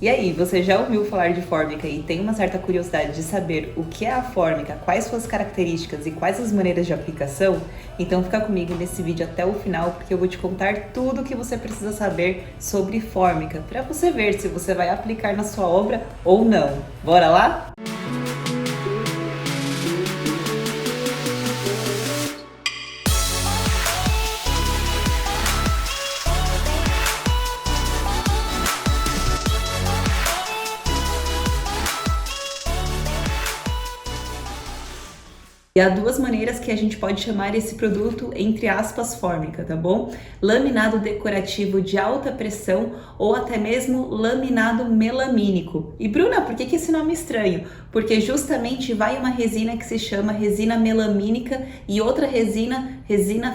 E aí, você já ouviu falar de fórmica e tem uma certa curiosidade de saber o que é a fórmica, quais suas características e quais as maneiras de aplicação? Então fica comigo nesse vídeo até o final, porque eu vou te contar tudo o que você precisa saber sobre fórmica, para você ver se você vai aplicar na sua obra ou não. Bora lá? E há duas maneiras que a gente pode chamar esse produto, entre aspas, fórmica, tá bom? Laminado decorativo de alta pressão ou até mesmo laminado melamínico. E Bruna, por que esse nome é estranho? Porque justamente vai uma resina que se chama resina melamínica e outra resina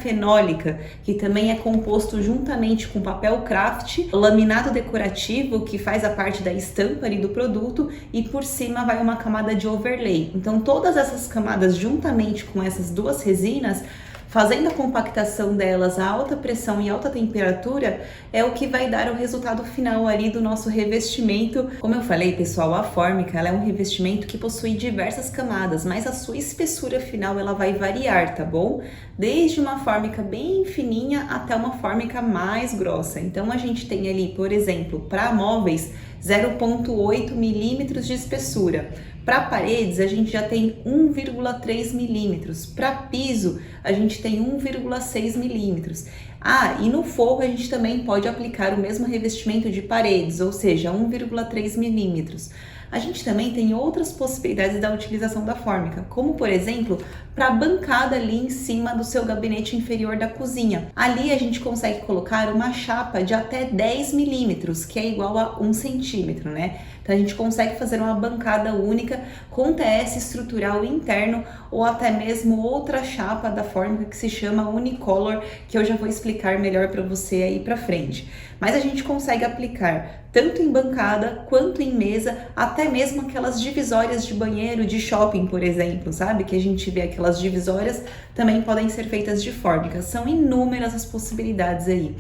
fenólica, que também é composto juntamente com papel craft, laminado decorativo, que faz a parte da estampa ali do produto, e por cima vai uma camada de overlay. Então todas essas camadas juntamente com essas duas resinas, fazendo a compactação delas a alta pressão e alta temperatura, é o que vai dar o resultado final ali do nosso revestimento. Como eu falei, pessoal, a fórmica ela é um revestimento que possui diversas camadas, mas a sua espessura final ela vai variar, tá bom? Desde uma fórmica bem fininha até uma fórmica mais grossa. Então a gente tem ali, por exemplo, para móveis, 0,8 milímetros de espessura. Para paredes, a gente já tem 1,3 milímetros. Para piso, a gente tem 1,6 milímetros. Ah, e no forro a gente também pode aplicar o mesmo revestimento de paredes, ou seja, 1,3 milímetros. A gente também tem outras possibilidades da utilização da fórmica, como por exemplo, para a bancada ali em cima do seu gabinete inferior da cozinha. Ali a gente consegue colocar uma chapa de até 10 milímetros, que é igual a 1 centímetro, né? Então a gente consegue fazer uma bancada única com TS estrutural interno ou até mesmo outra chapa da fórmica que se chama Unicolor, que eu já vou explicar melhor para você aí para frente. Mas a gente consegue aplicar tanto em bancada quanto em mesa, até mesmo aquelas divisórias de banheiro de shopping, por exemplo, sabe? Que a gente vê aquelas divisórias também podem ser feitas de fórmica. São inúmeras as possibilidades aí.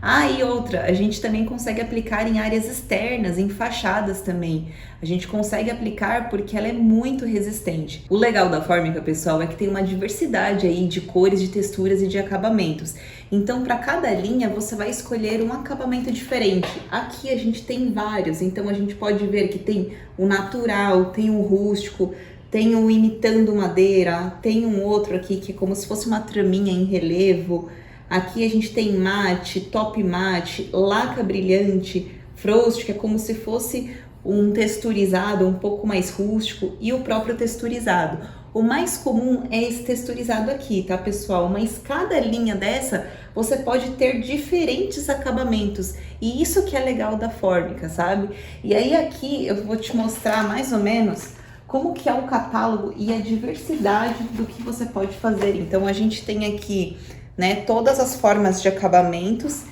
Ah, e outra, a gente também consegue aplicar em áreas externas, em fachadas também. A gente consegue aplicar porque ela é muito resistente. O legal da fórmica, pessoal, é que tem uma diversidade aí de cores, de texturas e de acabamentos. Então, para cada linha, você vai escolher um acabamento diferente. Aqui a gente tem vários, então a gente pode ver que tem o natural, tem o rústico, tem o imitando madeira, tem um outro aqui que é como se fosse uma traminha em relevo. Aqui a gente tem mate, top mate, laca brilhante, frost, que é como se fosse um texturizado um pouco mais rústico, e o próprio texturizado. O mais comum é esse texturizado aqui, tá, pessoal? Mas cada linha dessa você pode ter diferentes acabamentos, e isso que é legal da fórmica, sabe? E aí aqui eu vou te mostrar mais ou menos como que é o catálogo e a diversidade do que você pode fazer. Então a gente tem aqui, né, todas as formas de acabamentos,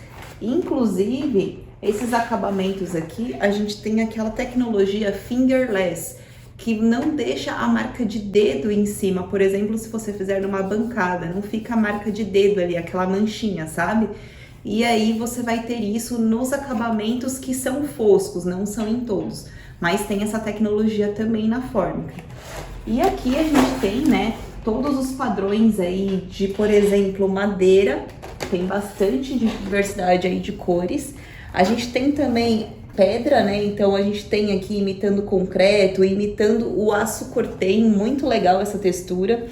inclusive esses acabamentos aqui, a gente tem aquela tecnologia fingerless, que não deixa a marca de dedo em cima. Por exemplo, se você fizer numa bancada, não fica a marca de dedo ali, aquela manchinha, sabe? E aí você vai ter isso nos acabamentos que são foscos, não são em todos, mas tem essa tecnologia também na fórmica. E aqui a gente tem, né, todos os padrões aí de, por exemplo, madeira, tem bastante diversidade aí de cores. A gente tem também pedra, né? Então a gente tem aqui imitando concreto, imitando o aço cortem, muito legal essa textura.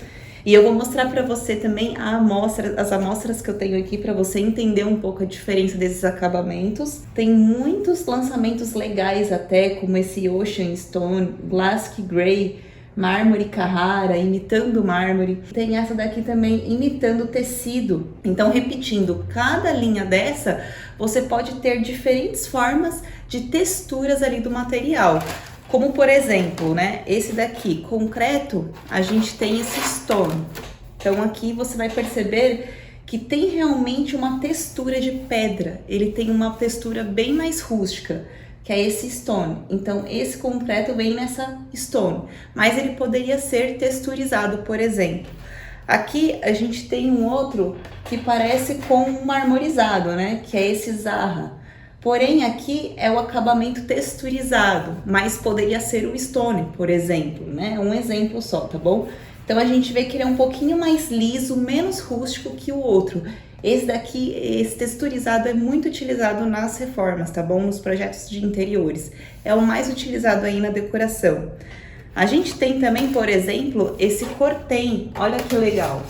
E eu vou mostrar para você também as amostras que eu tenho aqui para você entender um pouco a diferença desses acabamentos. Tem muitos lançamentos legais até, como esse Ocean Stone, Glass Grey, mármore Carrara, imitando mármore. Tem essa daqui também, imitando tecido. Então, repetindo, cada linha dessa, você pode ter diferentes formas de texturas ali do material. Como, por exemplo, né, esse daqui, concreto, a gente tem esse stone. Então, aqui você vai perceber que tem realmente uma textura de pedra. Ele tem uma textura bem mais rústica, que é esse stone. Então, esse concreto vem nessa stone, mas ele poderia ser texturizado, por exemplo. Aqui a gente tem um outro que parece com um marmorizado, né? Que é esse Zaha. Porém, aqui é o acabamento texturizado, mas poderia ser o stone, por exemplo, né? Um exemplo só, tá bom? Então a gente vê que ele é um pouquinho mais liso, menos rústico que o outro. Esse daqui, esse texturizado é muito utilizado nas reformas, tá bom? Nos projetos de interiores. É o mais utilizado aí na decoração. A gente tem também, por exemplo, esse cortem. Olha que legal.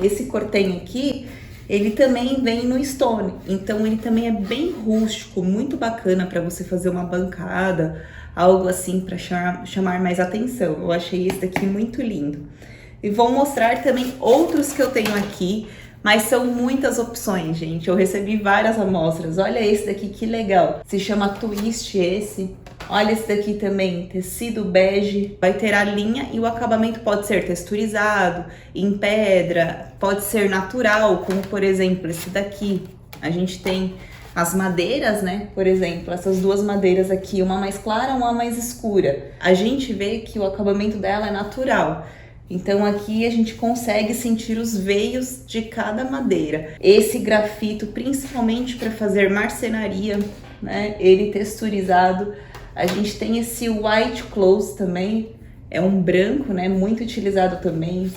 Esse cortem aqui, ele também vem no stone. Então ele também é bem rústico, muito bacana para você fazer uma bancada, algo assim para chamar mais atenção. Eu achei esse daqui muito lindo. E vou mostrar também outros que eu tenho aqui, mas são muitas opções, gente. Eu recebi várias amostras. Olha esse daqui, que legal. Se chama Twist esse. Olha esse daqui também, tecido bege. Vai ter a linha e o acabamento pode ser texturizado, em pedra, pode ser natural, como por exemplo esse daqui. A gente tem as madeiras, né? Por exemplo, essas duas madeiras aqui, uma mais clara, uma mais escura. A gente vê que o acabamento dela é natural. Então aqui a gente consegue sentir os veios de cada madeira. Esse grafito, principalmente para fazer marcenaria, né? Ele texturizado. A gente tem esse white close também, é um branco, né? Muito utilizado também.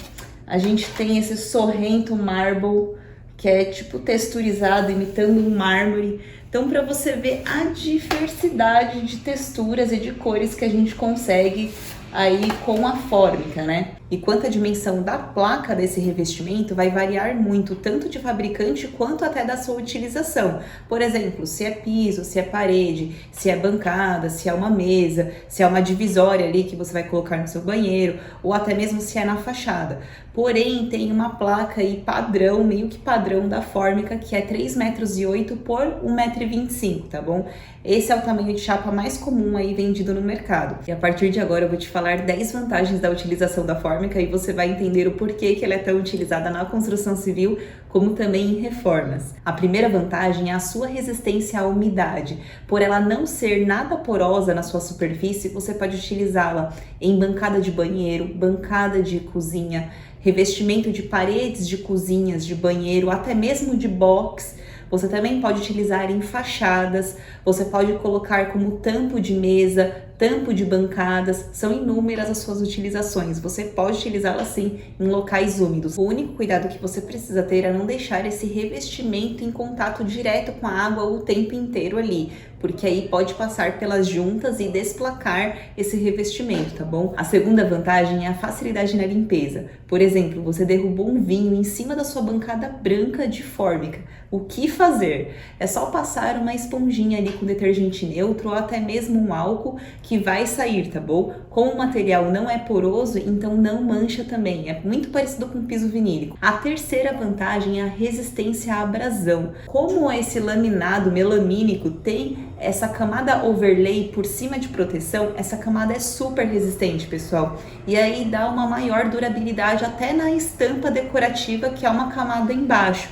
A gente tem esse sorrento marble, que é tipo texturizado, imitando um mármore. Então, para você ver a diversidade de texturas e de cores que a gente consegue aí com a fórmica, né? E quanto à dimensão da placa desse revestimento, vai variar muito, tanto de fabricante quanto até da sua utilização. Por exemplo, se é piso, se é parede, se é bancada, se é uma mesa, se é uma divisória ali que você vai colocar no seu banheiro, ou até mesmo se é na fachada. Porém, tem uma placa aí padrão, meio que padrão da fórmica, que é 3,8 metros por 1,25 m, tá bom? Esse é o tamanho de chapa mais comum aí vendido no mercado. E a partir de agora eu vou te falar 10 vantagens da utilização da fórmica e você vai entender o porquê que ela é tão utilizada na construção civil, como também em reformas. A primeira vantagem é a sua resistência à umidade. Por ela não ser nada porosa na sua superfície, você pode utilizá-la em bancada de banheiro, bancada de cozinha, revestimento de paredes de cozinhas, de banheiro, até mesmo de box. Você também pode utilizar em fachadas, você pode colocar como tampo de mesa, tampo de bancadas, são inúmeras as suas utilizações. Você pode utilizá-la sim em locais úmidos. O único cuidado que você precisa ter é não deixar esse revestimento em contato direto com a água o tempo inteiro ali, porque aí pode passar pelas juntas e desplacar esse revestimento, tá bom? A segunda vantagem é a facilidade na limpeza. Por exemplo, você derrubou um vinho em cima da sua bancada branca de fórmica. O que fazer? É só passar uma esponjinha ali com detergente neutro ou até mesmo um álcool que vai sair, tá bom? Como o material não é poroso, então não mancha também. É muito parecido com piso vinílico. A terceira vantagem é a resistência à abrasão. Como esse laminado melamínico tem essa camada overlay por cima de proteção, essa camada é super resistente, pessoal. E aí dá uma maior durabilidade até na estampa decorativa, que é uma camada embaixo.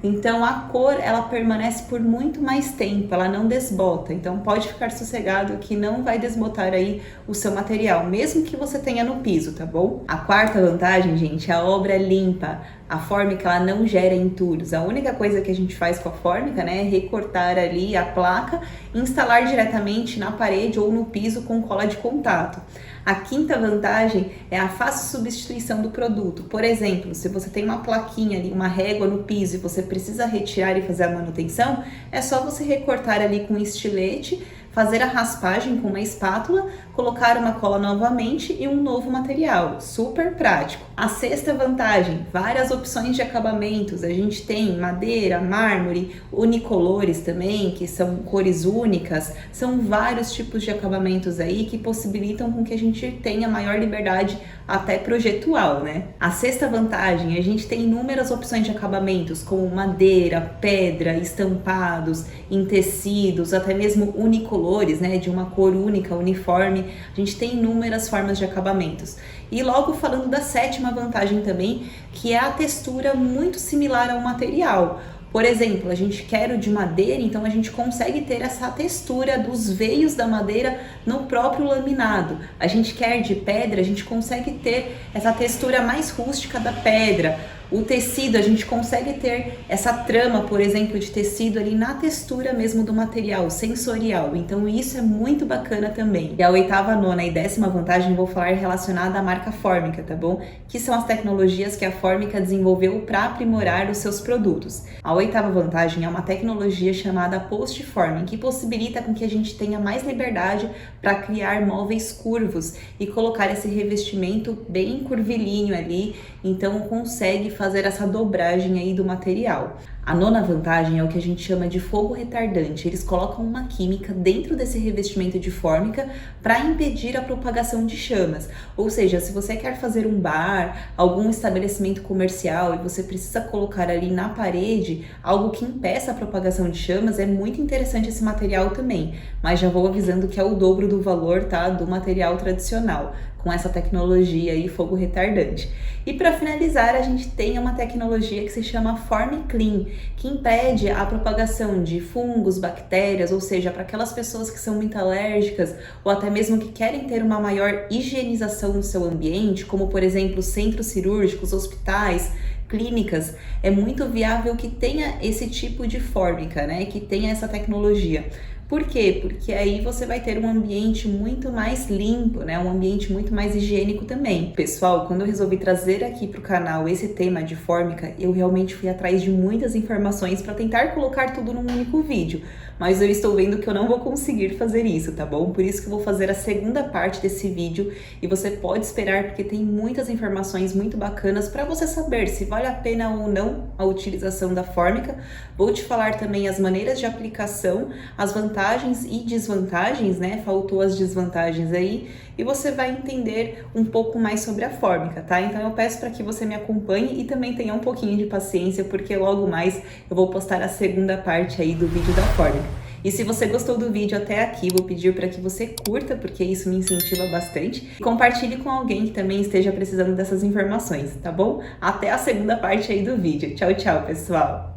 Então a cor ela permanece por muito mais tempo, ela não desbota. Então pode ficar sossegado que não vai desbotar aí o seu material, mesmo que você tenha no piso, tá bom? A quarta vantagem, gente, é a obra limpa. A fórmica ela não gera entulhos. A única coisa que a gente faz com a fórmica, né, é recortar ali a placa e instalar diretamente na parede ou no piso com cola de contato. A quinta vantagem é a fácil substituição do produto. Por exemplo, se você tem uma plaquinha ali, uma régua no piso e você precisa retirar e fazer a manutenção, é só você recortar ali com um estilete, fazer a raspagem com uma espátula, colocar uma cola novamente e um novo material. Super prático. A sexta vantagem, várias opções de acabamentos. A gente tem madeira, mármore, unicolores também, que são cores únicas. São vários tipos de acabamentos aí que possibilitam com que a gente tenha maior liberdade até projetual, né? A sexta vantagem, a gente tem inúmeras opções de acabamentos, como madeira, pedra, estampados, em tecidos, até mesmo unicolores, né? De uma cor única, uniforme. A gente tem inúmeras formas de acabamentos. E logo falando da sétima vantagem também, que é a textura muito similar ao material. Por exemplo, a gente quer o de madeira, então a gente consegue ter essa textura dos veios da madeira no próprio laminado. A gente quer de pedra, a gente consegue ter essa textura mais rústica da pedra. O tecido, a gente consegue ter essa trama, por exemplo, de tecido ali na textura mesmo do material, sensorial. Então isso é muito bacana também. E a oitava, nona e décima vantagem eu vou falar relacionada à marca Formica, tá bom? Que são as tecnologias que a Formica desenvolveu para aprimorar os seus produtos. A oitava vantagem é uma tecnologia chamada post-forming, que possibilita com que a gente tenha mais liberdade para criar móveis curvos e colocar esse revestimento bem curvilíneo ali, então consegue fazer essa dobragem aí do material. A nona vantagem é o que a gente chama de fogo retardante. Eles colocam uma química dentro desse revestimento de fórmica para impedir a propagação de chamas. Ou seja, se você quer fazer um bar, algum estabelecimento comercial e você precisa colocar ali na parede algo que impeça a propagação de chamas, é muito interessante esse material também. Mas já vou avisando que é o dobro do valor, tá, do material tradicional, com essa tecnologia aí, fogo retardante. E para finalizar, a gente tem uma tecnologia que se chama FormClean, que impede a propagação de fungos, bactérias, ou seja, para aquelas pessoas que são muito alérgicas ou até mesmo que querem ter uma maior higienização no seu ambiente, como por exemplo centros cirúrgicos, hospitais, clínicas, é muito viável que tenha esse tipo de fórmica, né, que tenha essa tecnologia. Por quê? Porque aí você vai ter um ambiente muito mais limpo, né? Um ambiente muito mais higiênico também. Pessoal, quando eu resolvi trazer aqui para o canal esse tema de fórmica, eu realmente fui atrás de muitas informações para tentar colocar tudo num único vídeo. Mas eu estou vendo que eu não vou conseguir fazer isso, tá bom? Por isso que eu vou fazer a segunda parte desse vídeo e você pode esperar porque tem muitas informações muito bacanas para você saber se vale a pena ou não a utilização da fórmica. Vou te falar também as maneiras de aplicação, as vantagens e desvantagens, né? Faltou as desvantagens aí e você vai entender um pouco mais sobre a fórmica, tá? Então eu peço para que você me acompanhe e também tenha um pouquinho de paciência, porque logo mais eu vou postar a segunda parte aí do vídeo da fórmica. E se você gostou do vídeo até aqui, vou pedir para que você curta, porque isso me incentiva bastante, e compartilhe com alguém que também esteja precisando dessas informações, tá bom? Até a segunda parte aí do vídeo. Tchau, tchau, pessoal!